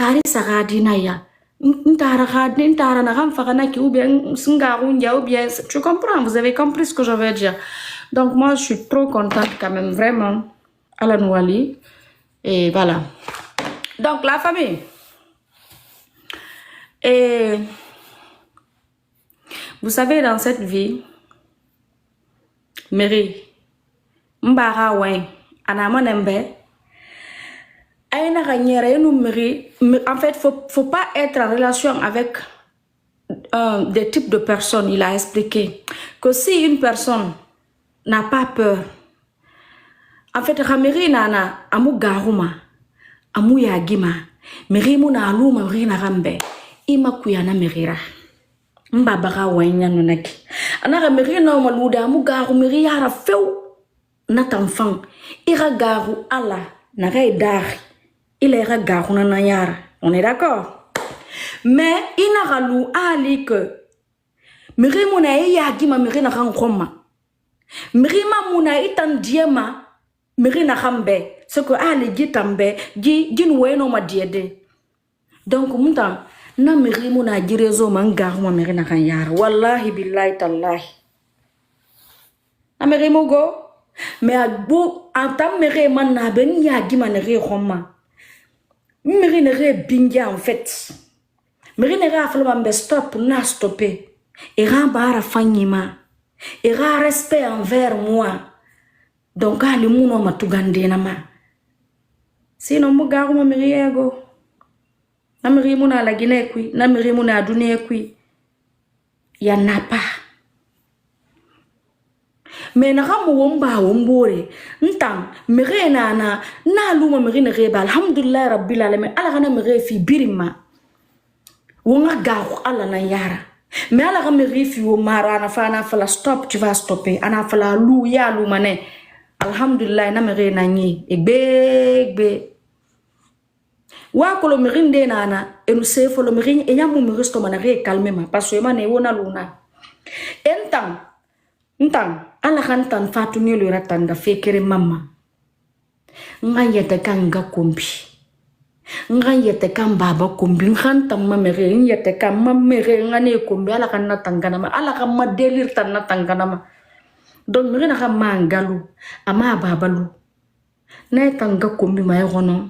kari saradina ya. Ntara na ram farana ki ou bien singarunja ou bien tu comprends, vous avez compris ce que je veux dire. Donc moi je suis trop contente quand même vraiment à la Nouali et voilà. Donc la famille et vous savez dans cette vie Mary mbara wen anamonembe aina gagnere nous Mary en fait faut pas être en relation avec des types de personnes. Il a expliqué que si une personne n'a pas peur, en fait ramiri nana amu garuma amu yagima Mary muna aluma Mary na rambe ima kuyana Mary mbabara wanya nonaki anara Mary na maluda amu garu Mary yara feu natan fan ira garu ala na gaidari il ira garu na yara. On est d'accord? Mais il n'a galou ali que Mary muna yagima Mary na rangoma Mary ma muna itan diema Mary na rambe ce que ali gitambe gi no ma diede. Donc munta na Mary muna jirezo mangaru ma Mary na kan yara wallahi billahi tallahi na Mary mogo mais agbo anta Mary man na ben yagi ma Mary khoma Mary ne re bingia en fait Mary ne ra falo mbe stop na stopper et rambara fanyima et ra respect envers moi. Donc ali muno matugande na ma sino mugaru ma Mary ego na Mary muna la Guinée kui na Mary muna adune kui ya napa mais na ramu womba wombore ntam Mary na luma Mary ne reba alhamdulillah rabbil alamin ala kana Mary fi birima wonga garu ala na yara mais ala kana Mary fi wo mara na fana fala stop tu vas stopper ana fala lu ya lu mané alhamdulillah na Mary na nyi egbe wa kolo Mary nde nana enu se folo Mary e nyamu Mary sto mana re calmement parce que mané wona luna ntam ala kan tan fatuni le ratanda fekere mama ngayete kanga kombi ngayete kan baba kombi ngantam ma Mary ngayete kan ma Mary ngane kombi ala kan natangana ma ala kan ma delir tan natangana ma. Donc Mary na kan mangalu ama babalu na tanga kombi ma yono.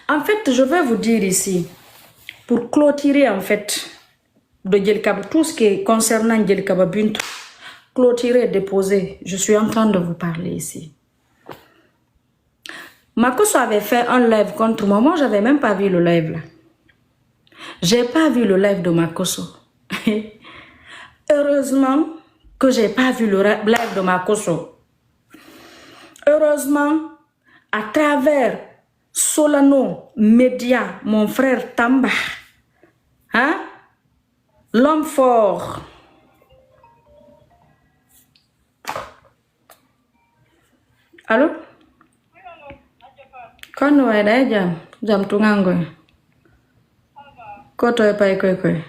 En fait, je vais vous dire ici, pour clôturer en fait, de Djelkaba, tout ce qui est concernant Djelkaba Bintou, clôturer, déposer, je suis en train de vous parler ici. Makosso avait fait un live contre moi, moi j'avais même pas vu le live là. J'ai pas vu le live de Makosso. Heureusement que j'ai pas vu le live de Makosso. Heureusement, à travers Solano Média, mon frère Tamba, hein? L'homme fort. Allô? Kono eda jam tungango. Koto e pai koi.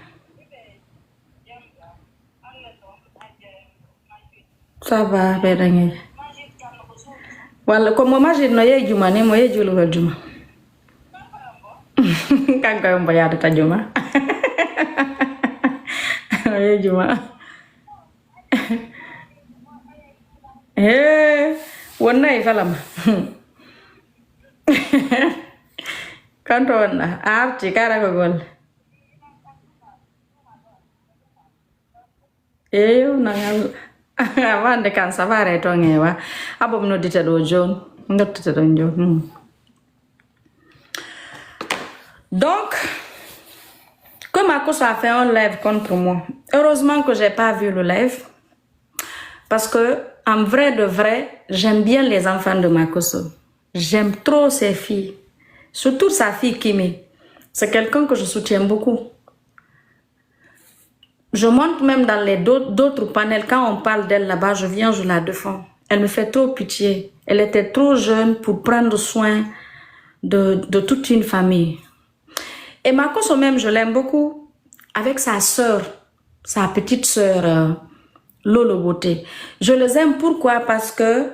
Ça va bedangi. Wala ko mo majid no ye juma ni mo ye julu juma. Kanka yomba ya ta juma. Ye juma. Wonna ifalam. Kanto wonna arti kara ko gol. Nangal avande kan savare to ngewa abom no dita do jon ngotata do jon. Donc comme Makosso a fait un live contre moi, heureusement que j'ai pas vu le live parce que en vrai de vrai j'aime bien les enfants de Makosso. J'aime trop ses filles, surtout sa fille Kimi. C'est quelqu'un que je soutiens beaucoup. Je monte même dans les d'autres panels. Quand on parle d'elle là-bas, je viens, je la défends. Elle me fait trop pitié. Elle était trop jeune pour prendre soin de toute une famille. Et Makosso même, je l'aime beaucoup. Avec sa sœur, sa petite sœur, Lolo Beauté. Je les aime pourquoi? Parce que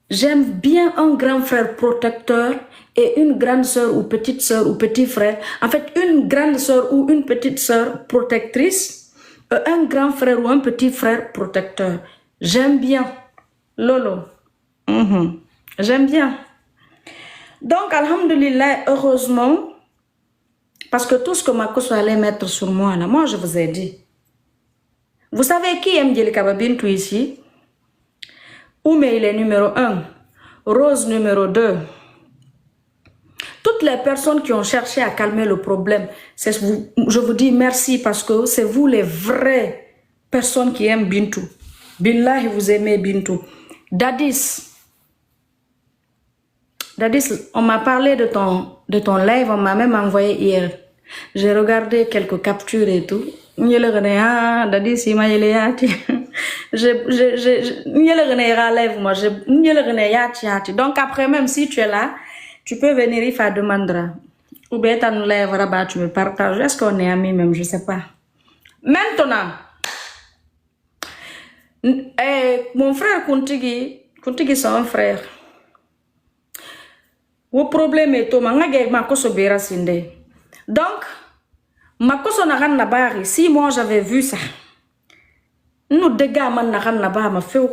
j'aime bien un grand frère protecteur et une grande sœur ou petit frère. En fait, une grande sœur ou une petite sœur protectrice, un grand frère ou un petit frère protecteur. J'aime bien. Lolo. J'aime bien. Donc, alhamdulillah, heureusement, parce que tout ce que Makoso allait mettre sur moi, là, moi, je vous ai dit. Vous savez qui aime Djelika Babintou ici? Oumé, il est numéro 1. Rose, numéro 2. Toutes les personnes qui ont cherché à calmer le problème, je vous dis merci parce que c'est vous les vraies personnes qui aiment Bintou. Billahi, vous aimez Bintou. Dadis, on m'a parlé de ton live, on m'a même envoyé hier. J'ai regardé quelques captures et tout. Dadis, il m'a dit, donc après, même si tu es là, tu peux venir, il faut demander. Ou bien tu nous lèves, tu me partages. Est-ce qu'on est amis même? Je sais pas. Maintenant, mon frère Kuntigi c'est un frère. Le problème est que Makoso Bera Sinde. Donc, Makoso Naran Nabari, si moi j'avais vu ça, nous dégâts man Naran Nabari ma fait.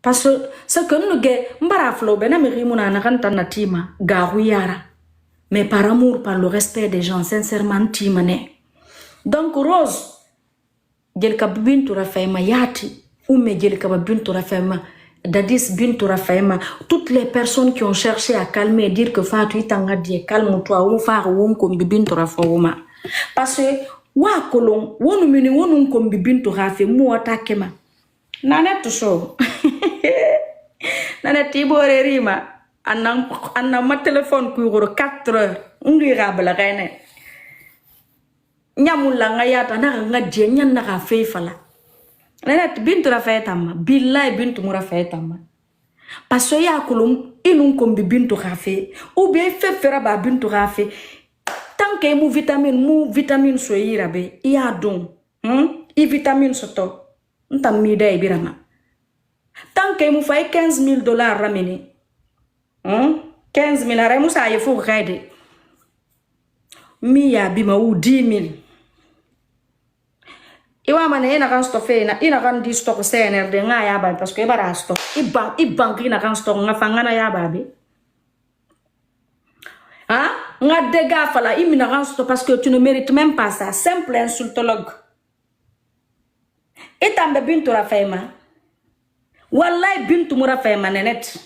Parce que ce que nous gay, Mbaraflo, Benamirimouna Naran Tanatima, Garouyara. Mais par amour, par le respect des gens, sincèrement, Timane. Donc, Rose, Djelka Bintou Rafaima Yati, ou me Djelka Bintou Rafaima. Dadis Bintou Rafaima, toutes les personnes qui ont cherché à calmer et dire que Fatou Itangadie, calme-toi, ou Far ou Kombi Bintou Rafaima. Parce que, wa kolon, wonu mini wonu Kombi Bintou Rafaima, mou atakema. Nanette show. Nanette Tibore Rima, anna ma téléphone pour 4 heures, undirable reine. Nyamula ngayata na dje nyan na fala. Nanette Bintou Rafaima, billahi Bintou Rafaima. Parce que ya kolon inun Kombi Bintou Rafaima, ou bien fait faire ba Bintou Rafaima. Tant que mou vitamine so yirabe, iya don. I vitamine soto. Ntam mida ibirama. Tant que mou fay $15,000 ramene. 15,000 ara moussa ye fou gaide. Mi ya bima ou 10,000. Iwa mane ina kan stoffe ina kan di stock CNRD nga ya ba parce que e bara stock. I bank ina kan stock nga fangana ya babe. Nga dega fala imina kan stock parce que tu ne mérites même pas ça. Simple insultologue. Et tambe Bintou Rafaima. Wallahi Bintou Rafaima nenet.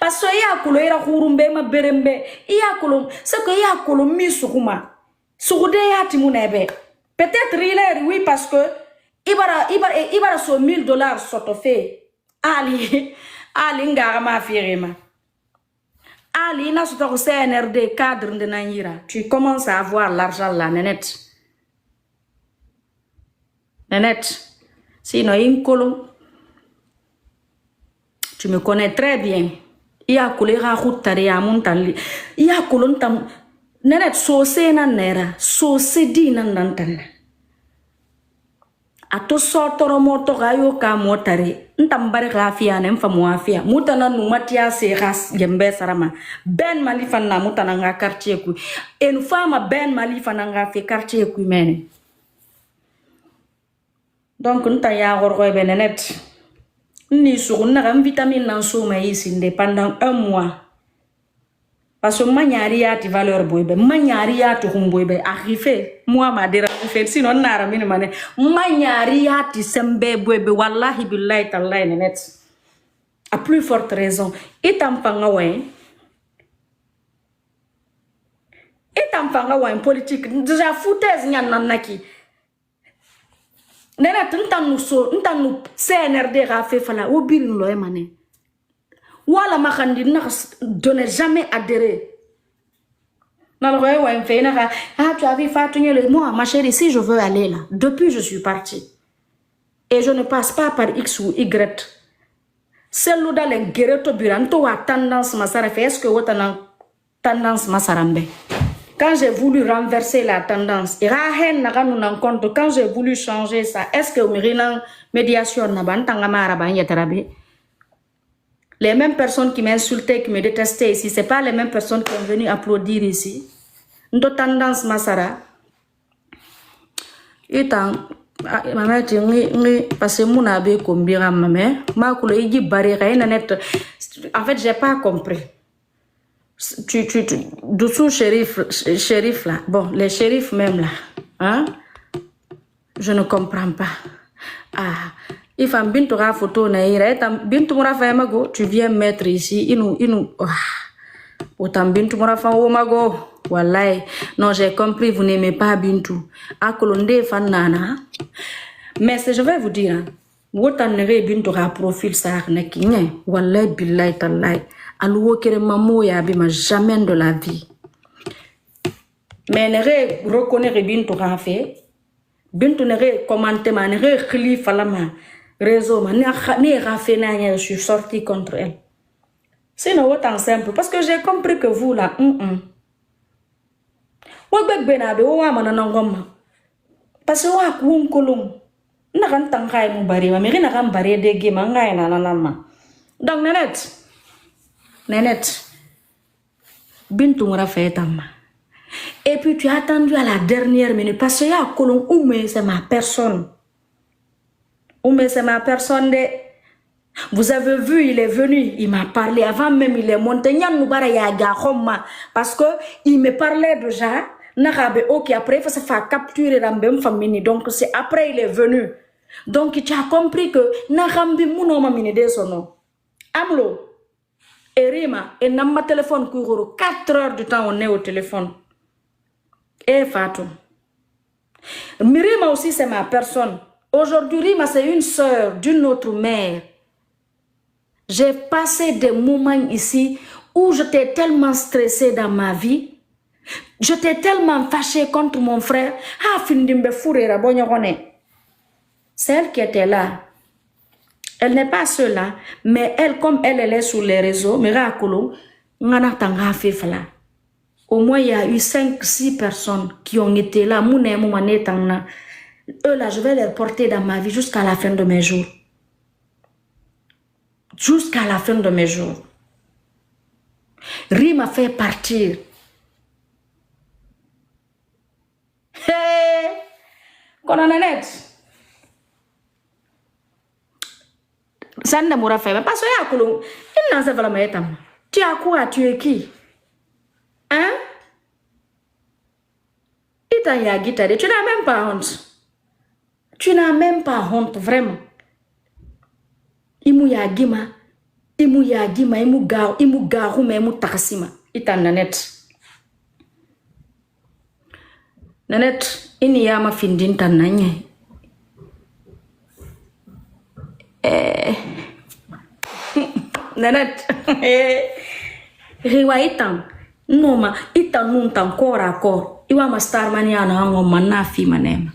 Parce que ya kulo ira khurumbe ma berembe. Ya kulo ce que ya kulo mi sukuma. Sukude ya timunebe. Peut-être il est oui parce que ibara so $1,000 soto fait. Ali ngara ma firima. Ali na soto CNRD cadre de Nanyira. Tu commences à avoir l'argent là nenet. Nenet. Sinon, Inkolo, tu me connais très bien. Il y a coulé à route à montagne. Il y a coulé tam. Nenet saucé nan nera, saucé di nan nantan. A to sortoro moto gayo ka motare. Ntam bare rafia nem fa muafia. Mutana numatia se ras gembe sarama. Ben malifan na mutana nga quartier ku. En fama ben malifan nga fe quartier ku mene. Donc, nous avons benenet. Ni sur une vitamine dans son maïs pendant 1 mois. Parce que maniaria ti valeur boybe, maniaria to humboybe arrivé. Moi ma dérangé sinon nara mine mané. Maniaria ti sembe boybe wallahi billahi tallahi net. À plus forte raison. Et tampanga ouais. Et tampanga ouais politique. Déjà foutaise nyan nanaki. Nena ntanu CNRD rafe fala ou bil lo emane wala makandi ne jamais adhérer na le wa fait na tu as vu Fatou le moi ma chérie si je veux aller là depuis je suis partie et je ne passe pas par X ou Y celle dans les guereto buranto wa tendance masara fait est-ce que wotana tendance masarambe. Quand j'ai voulu renverser la tendance, quand j'ai voulu changer ça, est-ce que Mirina médiation n'a pas entendu ma rabane yatarabe? Les mêmes personnes qui m'insultaient, qui me détestaient ici, c'est pas les mêmes personnes qui sont venues applaudir ici. Ndo tendance masara. Itan mama ti ngi parce que mon abe kombira mama ma kulo igi barira ina net. En fait, j'ai pas compris. Tu dessous shérif là. Bon, les shérifs même là. Hein? Je ne comprends pas. Ah, il faut bintu ra photo na ira bintu mura fa mago, tu viens mettre ici inu autant bintu mura fa o mago. Wallahi, non, j'ai compris, vous n'aimez pas Bintou. Akolonde fanana. Mais je vais vous dire, autant nere Bintou ra profil ça nekinye. Wallahi billahi tallahi. Alouo kere mamo ya bima jamais de la vie. Mais nere reconnaître Bintou ra fait. Bintou nere commenter ma nere khli falama réseau ma ne ra fait na je suis sorti contre elle. C'est non autant simple parce que j'ai compris que vous là Wabek benabe wa manana ngoma parce que wa kum kolum na kan tangay mu bari ma meri na kan bari de ge mangay na nanama donc Nénette Bintou ngora fetam et puis tu as attendu à la dernière minute parce que ya kolum oume c'est ma personne de vous avez vu, il est venu, il m'a parlé avant même il est monté parce que il me parlait déjà. Ok, après il faut se faire capturer dans même famille. Donc c'est après il est venu. Donc tu as compris que Narambi Mouno mine de son nom. Amlo, Erima, et n'a ma téléphone court 4 heures du temps on est au téléphone. Et Fatou. Mirima aussi c'est ma personne. Aujourd'hui Rima c'est une sœur d'une autre mère. J'ai passé des moments ici où j'étais tellement stressée dans ma vie. J'étais tellement fâchée contre mon frère. C'est elle qui était là. Elle n'est pas seule là, mais elle, comme elle est sur les réseaux, au moins il y a eu 5-6 personnes qui ont été là. Eux là, je vais les porter dans ma vie jusqu'à la fin de mes jours. Jusqu'à la fin de mes jours. Rima fait partir. Hey! Nénette. Ça ne m'aura fait. Parce que il n'a pas vraiment. Tu as quoi? Tu es qui? Hein? Tu n'as même pas honte. Tu n'as même pas honte, vraiment. Imu garo, imu garu, imu takasima. Ita Nanette. Nanette, ini yama findin tananye. Nanette. Riwa itan. Noma, itan nuntan kora kor. Iwa ma star maniana hango manafi manema.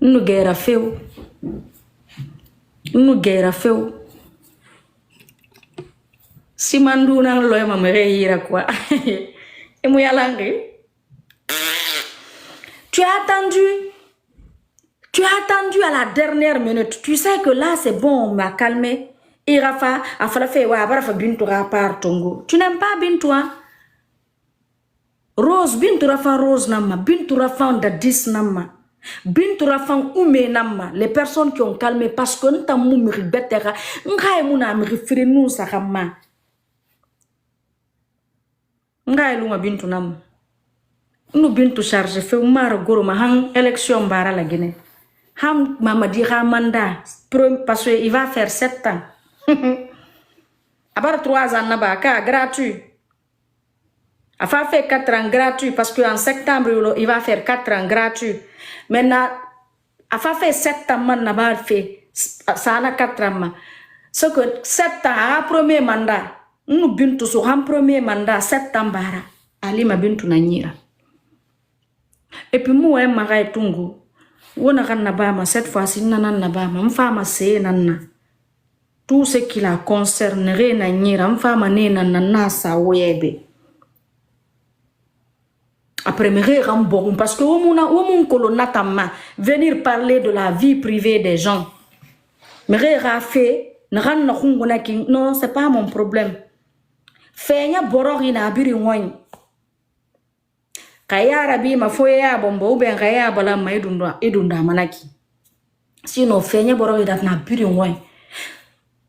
Nu gera feu. Nu gera feu. Si manduna loy ma hira quoi. Et moi yalangi. Tu as attendu à la dernière minute. Tu sais que là c'est bon, on m'a calmé. Et Rafa a fait wa bara fa Bintou par tongo. Tu n'aimes pas Bintou hein? Rose Bintou Rafa Rose nama, Bintou Rafa Dadis nama. Bintou Rafa oume nama. Les personnes qui ont calmé parce que nous t'aimons me ribetera. Ngai muna me référer nous sa kama. Ngai lunga Bintou nam. Nous Bintou charge fait mara goro ma hang élection bara la Guinée. Ham mama dira mandat parce qu'il va faire 7 ans. À part 3 ans là-bas, gratuit. Il va faire 4 ans gratuit parce qu'en septembre, il va faire 4 ans gratuit. Maintenant, il va faire 7 ans là-bas, ça a 4 ans. Ce que 7 ans, à premier mandat, nous Bintou sur un premier mandat, 7 ans bara, Ali ma Bintou Nanyira. Et puis moi, Marais Tungu, on a Nabama, cette fois-ci, Nanan Nabama, une femme assez nana. Tout ce qui la concernerait, Nanyira, une femme nana sa webe. Après, me remboursons parce que mon colonatama venir parler de la vie privée des gens. Me rafé Non, c'est pas mon problème. Fenya borori na biri ngoy. Kaya rabi ma foya bombo ube kaya bala ma idunda manaki. Sinon fenya borori dat na biri ngoy.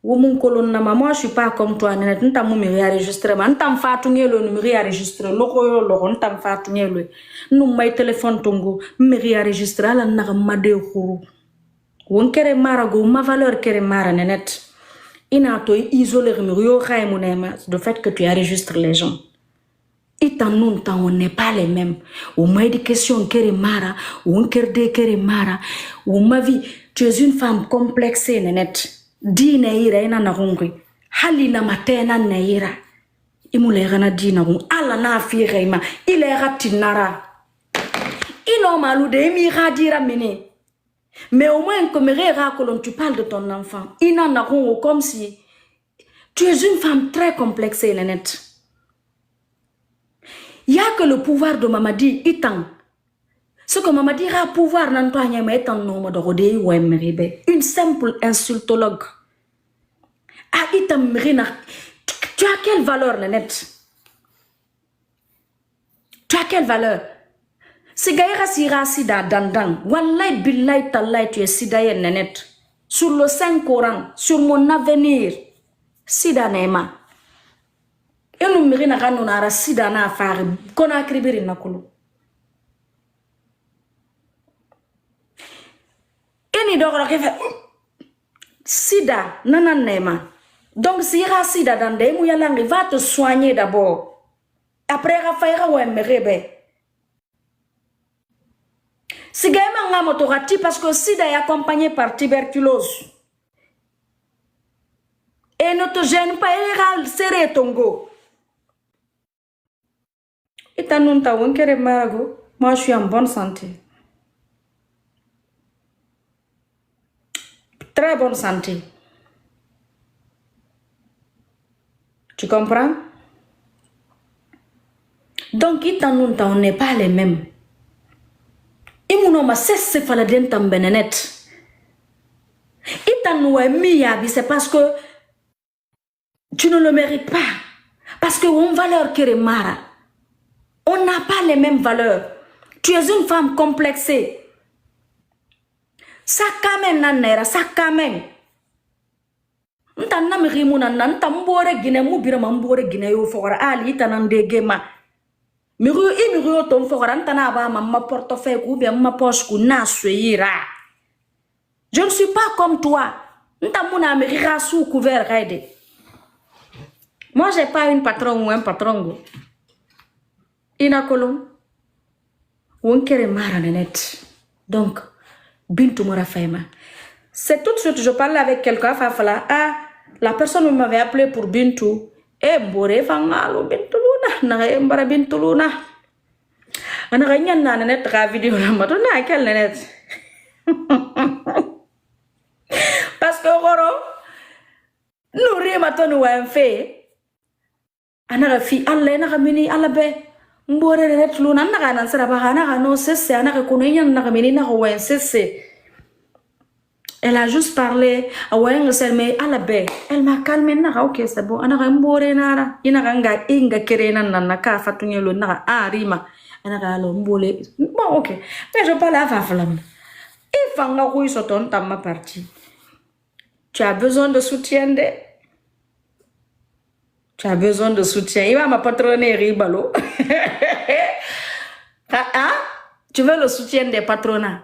Womun kolon na moi je suis pas comme toi net ntam mu mi enregistrer man ntam fatu ngelo nu mi enregistrer loko yo loko ntam fatu ngelo nu may téléphone tongo mi enregistrer ala na ma de khuru won kere mara go ma valeur kere mara net ina to isoler mi yo khay mu nema de fait que tu enregistres les gens et en nous temps on n'est pas les mêmes ou ma éducation kere mara ou kerde kere mara ou ma vie tu es une femme complexée net dina ira ina na hungri hali na matena na ira imule gana dina hung ala na fi reima ile ratinara ino malu de mi radira mene mais au moins comme rera que tu parles de ton enfant ina na hung comme si tu es une femme très complexée net il y a que le pouvoir de Mamadi itan ce que Mamadi a pouvoir n'antoine mais étant non de rodé ou une simple insultologue. Ah, itam rina. Tu as quelle valeur, Nanette? Tu as quelle valeur? Si gaïra sira sida dandan, wallahi billahi tallahi tu es sidayen, Nanette. Sur le Saint-Coran, sur mon avenir, sida nema. Et nous mirina ranonara sida na affaire, qu'on a cribiri nakulu. Eni dogro ke sida nanan nema. Donc si ira sida dans des mouyalangi va te soigner d'abord. Après rafaira ou mmerebe. Si gaima nga motorati parce que sida est accompagné par tuberculose. Et ne te gêne pas, il ira serrer ton go. Et t'as non ta wonkere marago. Moi je suis en bonne santé. Très bonne santé. Tu comprends? Donc, on n'est pas les mêmes. Imunoma cesse fala dentam benenet. C'est parce que tu ne le mérites pas. Parce que on valeur keremara. On n'a pas les mêmes valeurs. Tu es une femme complexée. Ça kamen nanera, ça kamen. Ntana mirimu nana, ntambore gine mu bira mambore gine yo fora ali itanande gema. Miru tom fora ntana ba ma portefeuille ou bien ma poche ku na suira. Je ne suis pas comme toi. Ntamuna mirira sous couvert raide. Moi j'ai pas une patron ou un patron. Ina kolom. Wonkere mara net. Donc Bintou Morafaima. C'est tout de suite, je parlais avec quelqu'un, ah, la personne m'avait appelé pour Bintou. Eh, Mbore Fangalo, Bintou Luna, n'a mbara Bintou Luna. On a rien dans la net, la vidéo, la matona, quelle net. Parce que, Roro, nous rimatons ou un fait. Ana fi, Allah, n'a mini, Allah be. Mbore net Luna, n'a rien, ça va, n'a non, c'est, n'a reconnu, n'a mini, n'a rien, c'est. Elle a juste parlé, mais à la baie. Elle m'a calmé, ok, c'est bon. Elle a mbore nara. Il a inga kerena naka fatunyelo nara rima. Elle a mbole. Bon, ok. Mais je parle à Faflam. Il faut nga rouille sur ton ma partie. Tu as besoin de soutien de. Tu as besoin de soutien. Il va ma patronner ribalo. Ah? Tu veux le soutien des patronats?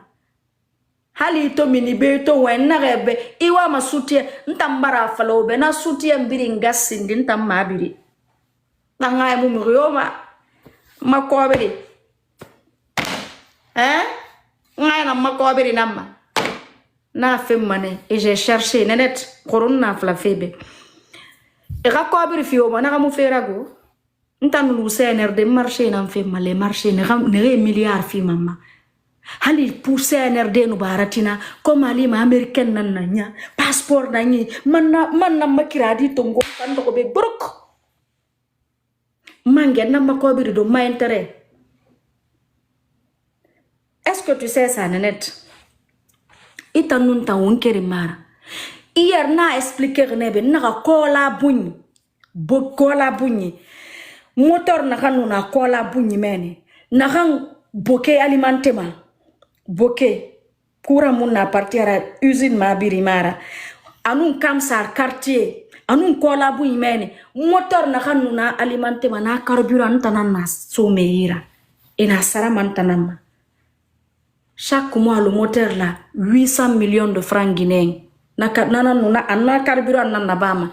Hali to mini be to wenna rebe iwa ma soutien ntambara falo be na soutien biringa sindi ntamabiri nanga mu murioma makobiri ngai na makobiri namma na femmane et j'ai cherché net corona fla febe e rakobiri fioma na mu ferago ntanu CNR de marché na femma les marchés ne milliards fi mama Hali pour CNRD no baratina comme ali ma américaine nananya passeport nani manna makiradi tongo kando ko be brok mangue na makobiri do ma intérêt. Est-ce que tu sais ça Nanette? Itanun ta wonkere mara Hier na expliqué nebe na kola bunyi. Bo kola bunyi. Moteur na kanuna kola bunyi mene. Na kan boke alimenté ma. Boke. Kura muna partir à usine ma birimara. Anun kamsar quartier. Anun kola bunyi mene. Moteur na kanuna alimenté ma na carburant tanana someira. Et na sara mantanama. Chaque mois, le moteur là, 800 millions de francs guinéens. Anna carburant nanabama.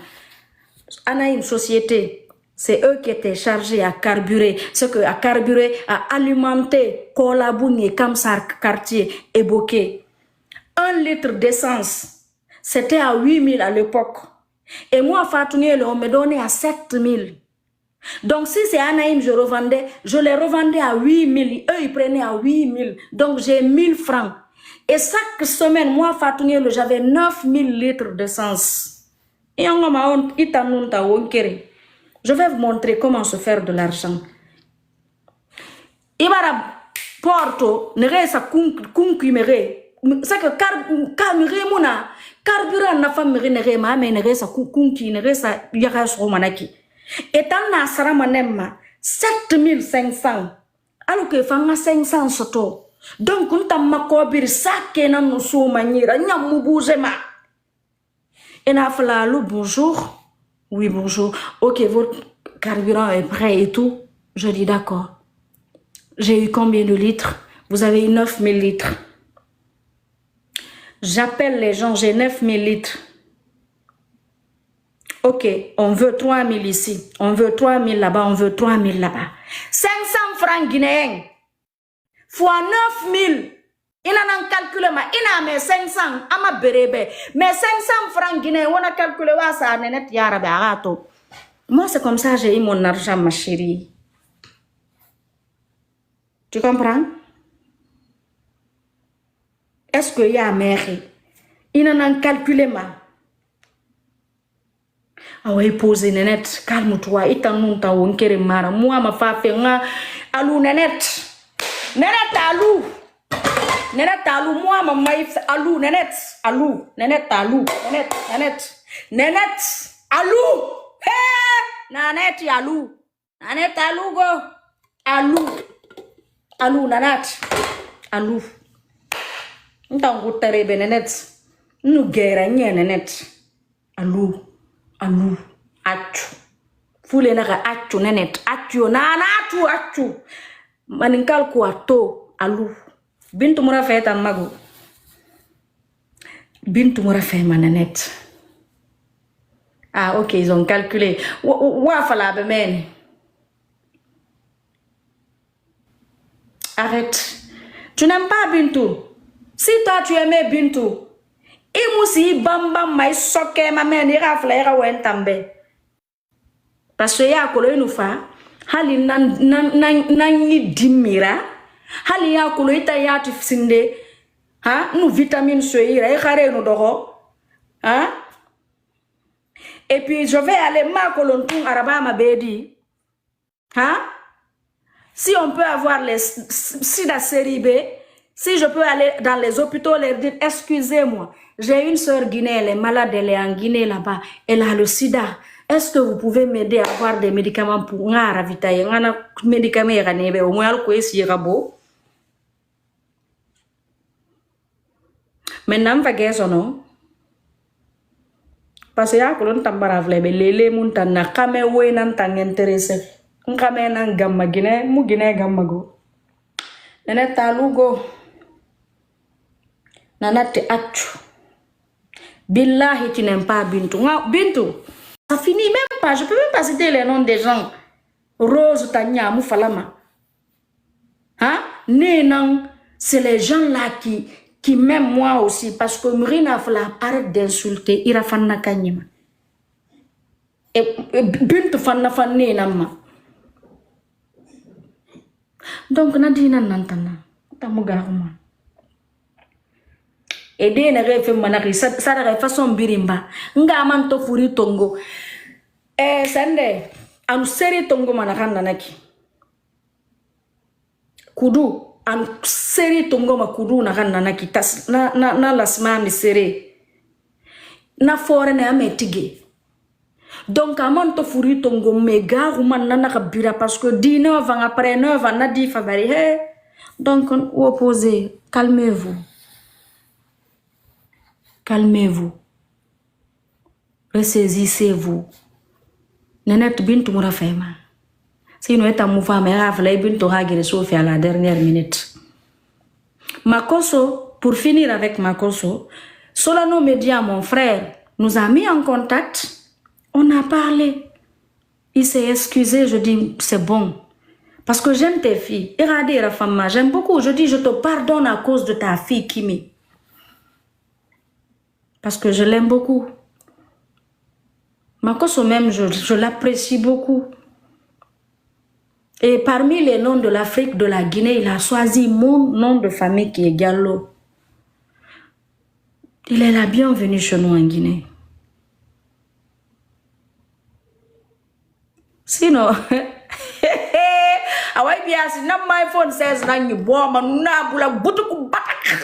Anna une société, c'est eux qui étaient chargés à carburer, à carburer, à alimenter Kolabouni, Kamsar, quartier, et Bokeh. 1 litre d'essence, c'était à 8 000 à l'époque. Et moi, Fatouniel, on me donnait à 7 000. Donc, si c'est Anaïm, je les revendais à 8 000. Eux, ils prenaient à 8 000. Donc, j'ai 1 000 francs. Et chaque semaine, moi, Fatouniel, j'avais 9 000 litres d'essence. Je vais vous montrer comment se faire de l'argent. Ibara Porto, neresa kunkimere. C'est que carburant na femme nerema, mais neresa kunki, neresa yagas romanaki. Et en Nasara Manemma, 7500. Alors que Fanga 500 soto. Donc, on t'a makobir sake na no so manira, nyamubuzema. Et na falalo, bonjour. Oui, bonjour. Ok, votre carburant est prêt et tout. Je dis d'accord. J'ai eu combien de litres? Vous avez eu 9 000 litres. J'appelle les gens, j'ai 9 000 litres. Ok, on veut 3 000 ici, on veut 3 000 là-bas, on veut 3 000 là-bas. 500 francs guinéens, fois 9 000. Il en a calculé, il a mis 500, ama berebe. Mais 500 francs guinéens, on a calculé, ça n'est pas. Moi, c'est comme ça j'ai eu mon argent, ma chérie. Tu comprends? Est-ce qu'il y a mère? Il en a calculé, Ah ouais, posez Nénette, calme-toi, et t'en nous t'en wonkere mara. Moi, ma fa fait nga, alou Nénette. Nénette, alou. Nénette, alou, moi, ma maïf, alou, Nénette, alou. Nénette, alou. Nénette, Nénette. Nénette, alou. Hé, Nanette, alou. Nanette, alou, go. Alou. Alou, Nanette. Alou. N't'en goûterez, Nénette. Nous guérons, Nénette. Alou. Alou, achu. Fule naka achu Nénette. Achu, nana achu. Maninkal ko ato, alou. Bintu mura fait tan mago. Bintu mura fait ma Nénette. Ah, ok, ils ont calculé. Wafala bemen. Arrête. Tu n'aimes pas Bintu. Si toi tu aimais Bintu, et musi bambam mai soke ma mère ira flera wentambe parce que ya kolo inu fa hali nan ni dimira hali ya kolo ita ya tifsinde ha nu vitamine so ira e khare no dogo hein. Et puis je vais aller ma kolontung araba ma bedi hein. Si on peut avoir les sida série B, si je peux aller dans les hôpitaux leur dire excusez-moi, j'ai une soeur guinéenne, elle est malade, elle est en Guinée là-bas, elle a le sida. Est-ce que vous pouvez m'aider à avoir des médicaments pour nga ravitailler? Nga médicaments yaganebe au moins ko esi rabo. Maintenant va gesso non? Parce que ya ko lon tambara vlebe lele mun tan na kame we nan tan intéressé. Ngame nan gamma Guinée, mu Guinée gamma go. Nene talugo. Nanate achu. Billahi, tu n'aimes pas Bintu. Bintu, ça finit même pas. Je peux même pas citer les noms des gens. Rose, Tanya, Moufalama. Hein? Nénan, c'est les gens là qui m'aiment moi aussi. Parce que Mrina Fala arrête d'insulter. Il a fait na kanyima. Et Bintu fanna fanné nama. Donc, Nadina Nantana. Tamugaruma. Et dès que je fais manaki, ça de façon birimba. Nga man to furi tongo. Sende, anu seri tongo manakan nanaki. Kudu, anu seri tongo ma kudu nakan nanaki. Tas na lasma mi seri. na fore ne ametige. Donc amon to furi to ngome garu man nana kabira parce que 19 ans après 9 ans na di fabari he. Donc opposé, calmez-vous. Calmez-vous. Ressaisissez-vous. Nenet bintu mura fema. Sinon est à mouva mais rafle bintu hagire sofi à la dernière minute. Makoso, pour finir avec Makoso, Solano Media, mon frère, nous a mis en contact. On a parlé. Il s'est excusé. Je dis, c'est bon. Parce que j'aime tes filles. Iradi Rafama, j'aime beaucoup. Je dis, je te pardonne à cause de ta fille, Kimi. Parce que je l'aime beaucoup. Makoso même, je l'apprécie beaucoup. Et parmi les noms de l'Afrique, de la Guinée, il a choisi mon nom de famille qui est Gallo. Il est la bienvenue chez nous en Guinée. Sinon, awai biasi na my phone says na nyibo manuna bula butuku batak.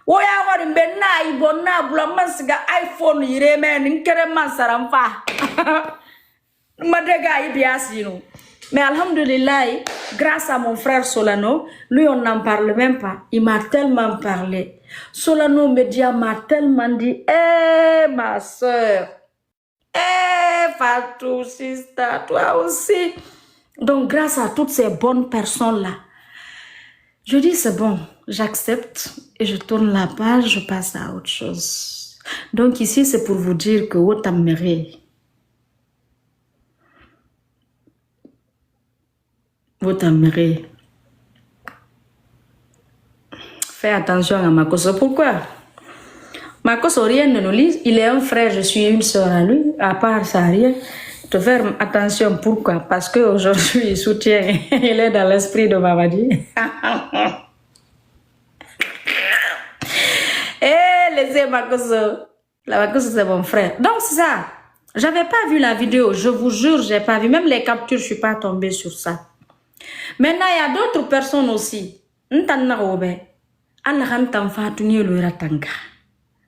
Oya wari mbenna ibonna bula mansiga iPhone yireme nkere mansaramfa. Madega ibiasi no. Mais alhamdulillah, grâce à mon frère Solano, lui on n'en parle même pas. Il m'a tellement parlé. Solano Media m'a tellement dit, ma soeur, Fatou, sister, toi aussi. Donc grâce à toutes ces bonnes personnes-là, je dis c'est bon, j'accepte et je tourne la page, je passe à autre chose. Donc ici c'est pour vous dire que vous t'aimerez. Vous t'aimerez. Fais attention à Makoso. Pourquoi? Makoso, rien ne nous lit. Il est un frère, je suis une soeur à lui. À part ça, rien. De faire attention. Pourquoi? Parce qu'aujourd'hui, il soutient. Il est dans l'esprit de Mamadi. Laissez Makoso. La Makoso, c'est mon frère. Donc, c'est ça. J'avais pas vu la vidéo. Je vous jure, j'ai pas vu. Même les captures, je suis pas tombée sur ça. Maintenant, il y a d'autres personnes aussi. N'tanna robe. Allah kan tanfatu lo ratanga.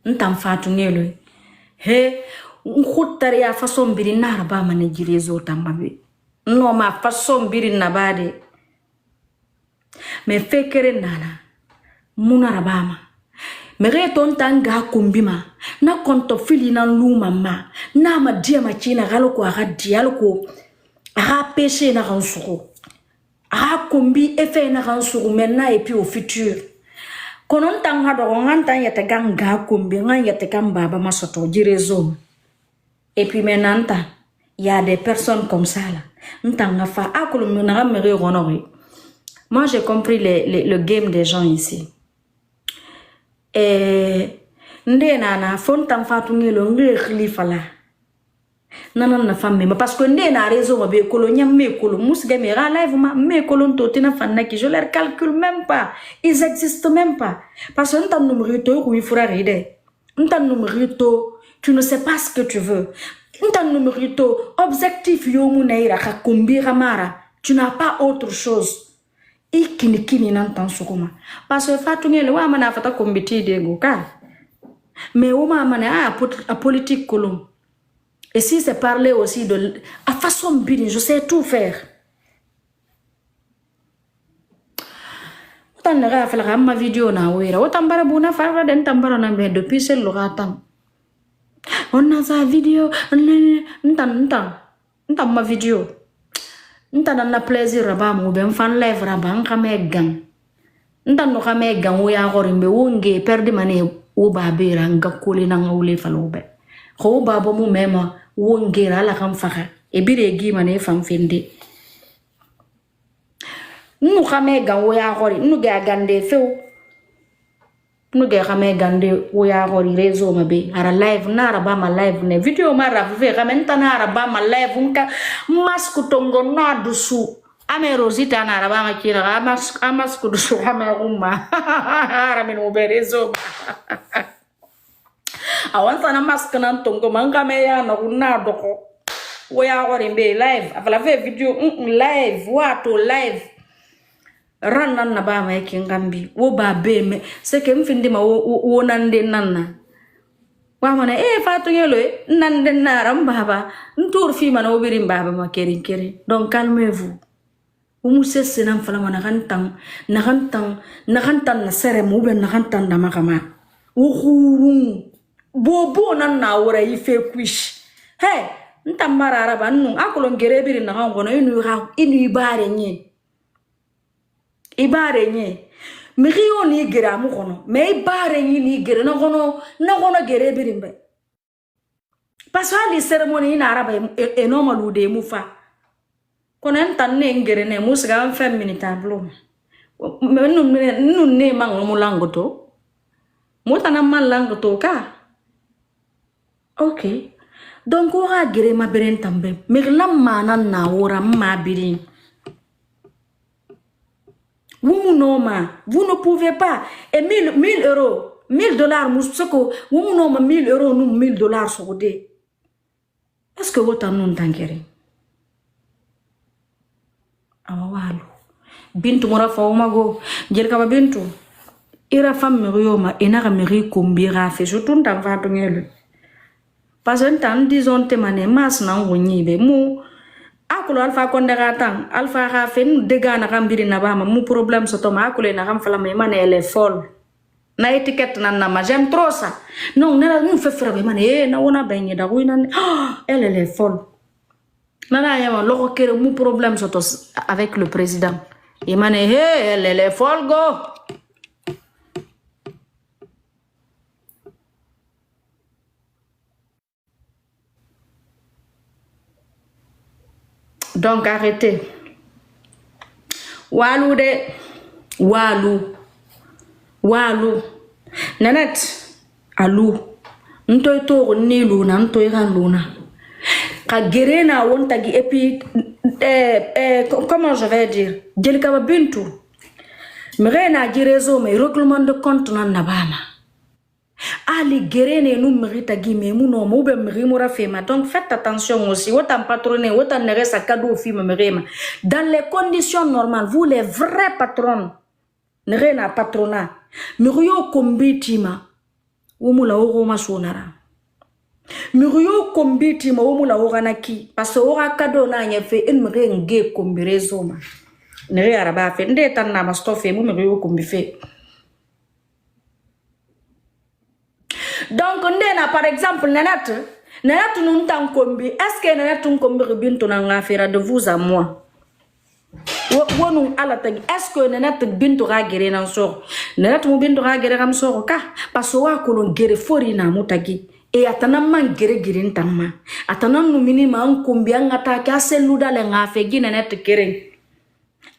N'tanfatu lo. He, nkhuttari ya façon biri na araba mane jirezo tambabe. No ma façon biri nabade. Me fekere nana. Muna rabama. Mere ton tanga kumbima. Na konto fili na luma ma. Na ma dia ma china galo ko aga dialo ko. Aga péché na ransuro. Ah, combi effet na ransuru maintenant et puis au futur. Konon tang hado ngantan ya tegang ga combi ngan ya tegam baba masoto jirezo. Et puis maintenant il y a des personnes comme ça là. Ntanga fa akulu na mere ronori. Moi j'ai compris le game des gens ici. Et ndena na fon tam fatu ngelo ngre khalifa la. Non, na femme, mais parce que n'est na raison, ma bé colonia, mes colons, mousga, mes live, mes colons, totina, fan, je les calcule même pas. Ils existent même pas. Parce que t'as numéro, oui, il faudra rider. T'as numéro, tu ne sais pas ce que tu veux. T'as numéro, objectif, yo, mounaïra, kakumbi, ramara. Tu n'as pas autre chose. Ikini, n'entend soukoma. Parce que Fatou, le wa mana fata kombiti de goka. Mais au mana a politique colon. Et si c'est parler aussi de la façon bien, je sais tout faire. Autant ne ra faire ma vidéo na ouira, autant bara buna faire den tambara na be depuis c'est le ratam. On a sa vidéo, ntan ma vidéo. Ntan na plaisir raba mo ben fan live raba nkame gang. Ntan no kame gang wo ya gorimbe wonge perde mane wo babera ngakole na ngawle falobe. Ko babo mu mema wongera la kam faka e bire gi mane fam fende nu xame gan wo ya xori nu ga gande few nu ga xame gande wo ya xori réseau ma be ara live na ara ba ma live ne video ma ra fe xame tana ara ba ma live nka masku tongo na dusu ame rosita na ara ba ma kira masku dusu xame umma ara min mo be réseau awan sana mask nan tongo manga me ya na kuna doko wo ya gore mbe live afala fe video live wato live ran nan na ba ma yake ngambi wo ba be me se ke mfindi ma wo nan de nan na mana Fatou Yelo nan den naram baba ntour fi mana obirim baba ma kerin keri. Donc calmez-vous. Umu sese nan fala mana kantan na sere mu ben na kantan da makama. Uhuru bobo nan na wora ife kwish. Hey, ntamara araba nnu akolon gerebiri na ngono inu ibare nye. Ibare nye. Miriyo ni gira mu kono me ibare ni gira na kono gere birimbe parce que les cérémonies na araba enoma lude mu fa kono entan ne ngere ne musga fem minute blo nu ne mang mu langoto mutana man langoto ka ok donc on a gere ma beren tambe me lam manan na wora ma birin. Vous ne pouvez pas. Et 1000 euros, 1000 dollars, vous n'avez 1000 euros, nous 1000 dollars sur des. Est-ce que vous avez un tanguere? Awawalu. Bintu mora fa umago. Jelka bintu. Ira femme merioma enara meri kumbira fe surtout dans Fatou Yelo. Parce que tant disons te mané mas na ngonibe mu. Akulo alfa kondega tang alfa ga fen dega na gambiri na bama mu problème so toma akulo na gam fala me mané elle est folle na étiquette na ma j'aime trop ça non na nous fait frère mané na wona benye da wina elle est folle nana yama loko kere mu problème so tos avec le président et mané elle est folle go. Donc arrêtez. Walou de Walou. Nanette alou. Ntoy to ni luna ntoy kan luna. Ka gerena wonta gi et puis comment je vais dire? Jelka bintu. Mrena gi réseau mais règlement de compte nan nabama. Ali gerene nous mérita guimé mouno moube mrimura fema. Donc faites attention aussi. Autant patronner, autant ne reste à cadeau film mrema. Dans les conditions normales, vous les vrais patrons, ne rien patronat. Murio kombitima, umula oroma sonara. Murio kombitima, umula oranaki. Parce que ora cadeau na nye fait une mrenge kombirezoma. Ne rien araba fait. Nde tan na mastofe mu murio kombife. Donc, par exemple, Nanette nous t'en combi. Est-ce que Nanette nous combi bintu na affaire de vous à moi? Est-ce que Nanette bintu ragere nan sort? Nanette mu bintu ragere ram sort ka? Parce que wa kolon gere fori na mutagi. Et atana man gere girin tamma. Atana nu minima an combi an atake a seluda le ngafe gi Nanette kere.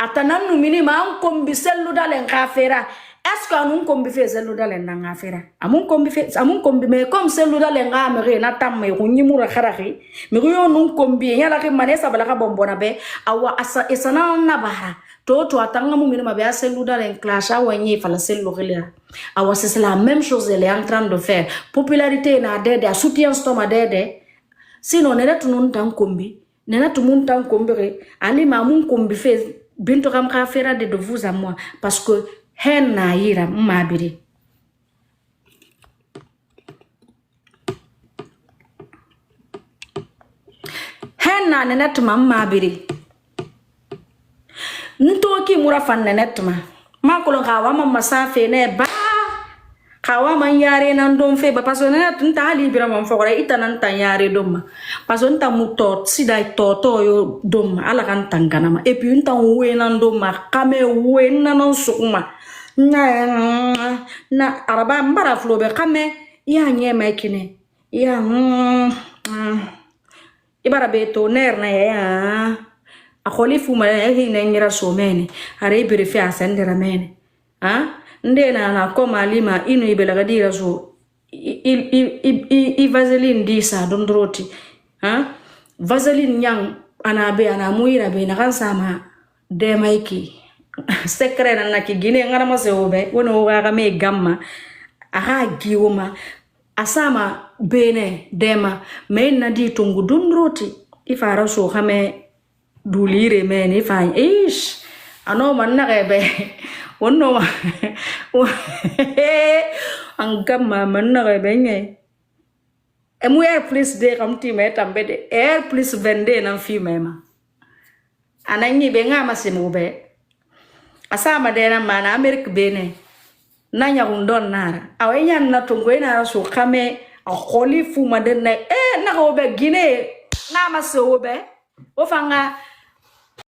Atana nu minima an combi seluda le ngafera. Est-ce que nous combi fait seluda le ngafera? Amun combi mais comme seluda le ngamere na tamme runyi mura kharaki. Mais yo nous combi yala ke manesa balaka bombona be awa asa esana na bara. Toto atanga mu minima be seluda le clash awanyi fala seluda. Awa c'est la même chose elle est en train de faire. Popularité na dede, soutien stoma dede. Sinon nena tunun tan kombi, nena tumun tan kombere, ali ma mun kombi fait bintu kam khafera de vous à moi parce que hen na yira mabiri. Hen na nenet ma mabiri. Ntoki mura fan nenet ma. Ma kolon kawa ma masafe ne ba. Kawa man yare nan don fe ba parce que nenet nta ali bira man fokora ita nan tan yare dom. Parce que nta mutot sida toto yo dom ala kan tangana ma. Et puis nta we nan dom ma kame we nan sukuma. Na araba mbara flobe kame ya nyema kine ya ibara beto ner na ya akholi fuma hina ngira somene are ibere fi asendera mene ndena na koma lima inu ibela gadira so i vaseline disa dondroti vaseline nyang anabe anamuira be na kansama de maiki secret na ki gine ngara maseobe wono waga me gamma aha giwoma asama bene dema me na di tungu dundroti ifara so xame dulire men ifa ish ano man na rebe wono an gamma man na rebe nge E mu air plus de kam ti me tambe de air plus 22 nan fi mema. Ananyi be nga masimu be. Asama de na mana Amerika bene. Nanya undon nara. Awenya na tongwe na so kame a kholi fu madenne na go be Guinea na maso be. Ofanga